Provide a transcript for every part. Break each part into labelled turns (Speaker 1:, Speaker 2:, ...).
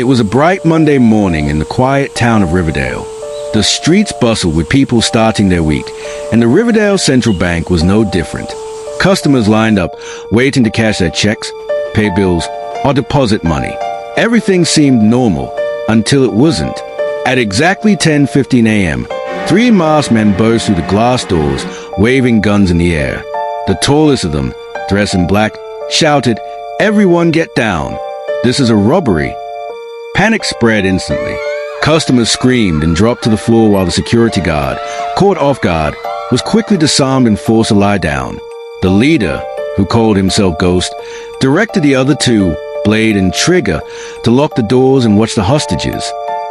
Speaker 1: It was a bright Monday morning in the quiet town of Riverdale. The streets bustled with people starting their week, and the Riverdale Central Bank was no different. Customers lined up, waiting to cash their checks, pay bills, or deposit money. Everything seemed normal, until it wasn't. At exactly 10:15 a.m., three masked men burst through the glass doors, waving guns in the air. The tallest of them, dressed in black, shouted, "Everyone get down! This is a robbery!" Panic spread instantly. Customers screamed and dropped to the floor while the security guard, caught off guard, was quickly disarmed and forced to lie down. The leader, who called himself Ghost, directed the other two, Blade and Trigger, to lock the doors and watch the hostages.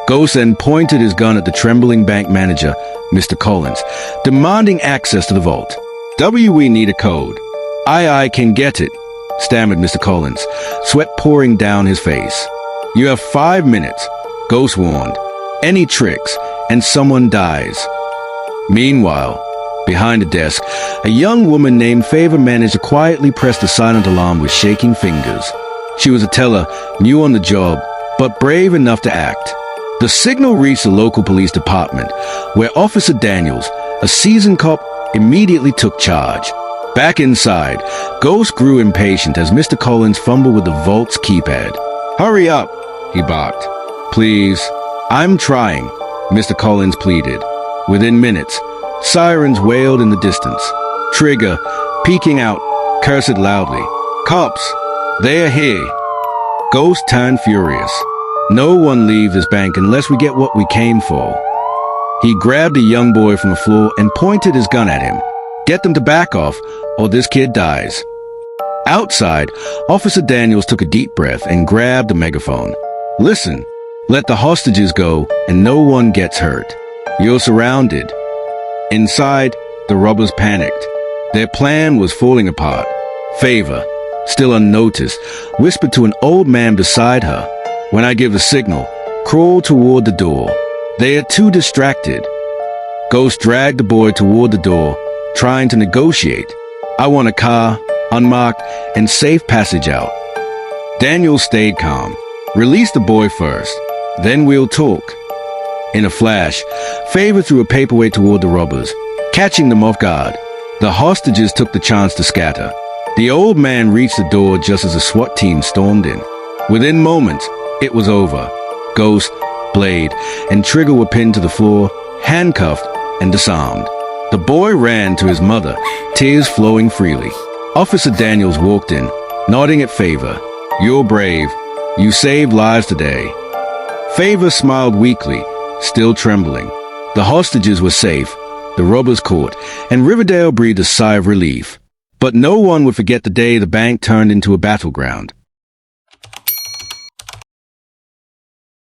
Speaker 1: Ghost then pointed his gun at the trembling bank manager, Mr. Collins, demanding access to the vault. "We need a code." I can get it," stammered Mr. Collins, sweat pouring down his face. "You have 5 minutes," Ghost warned. "Any tricks, and someone dies." Meanwhile, behind the desk, a young woman named Favour managed to quietly press the silent alarm with shaking fingers. She was a teller, new on the job, but brave enough to act. The signal reached the local police department, where Officer Daniels, a seasoned cop, immediately took charge. Back inside, Ghost grew impatient as Mr. Collins fumbled with the vault's keypad. "Hurry up," he barked. "Please." "I'm trying," Mr. Collins pleaded. Within minutes, sirens wailed in the distance. Trigger, peeking out, cursed loudly. "Cops! They are here!" Ghost turned furious. "No one leave this bank unless we get what we came for." He grabbed a young boy from the floor and pointed his gun at him. "Get them to back off, or this kid dies." Outside, Officer Daniels took a deep breath and grabbed a megaphone. "Listen, let the hostages go and no one gets hurt. You're surrounded." Inside, the robbers panicked. Their plan was falling apart. Favour, still unnoticed, whispered to an old man beside her, "When I give the signal, crawl toward the door. They are too distracted." Ghost dragged the boy toward the door, trying to negotiate. "I want a car, unmarked, and safe passage out." Daniel stayed calm. "Release the boy first, then we'll talk." In a flash, Favour threw a paperweight toward the robbers, catching them off guard. The hostages took the chance to scatter. The old man reached the door just as the SWAT team stormed in. Within moments, it was over. Ghost, Blade, and Trigger were pinned to the floor, handcuffed, and disarmed. The boy ran to his mother, tears flowing freely. Officer Daniels walked in, nodding at Favour. "You're brave. You saved lives today." Favour smiled weakly, still trembling. The hostages were safe, the robbers caught, and Riverdale breathed a sigh of relief. But no one would forget the day the bank turned into a battleground.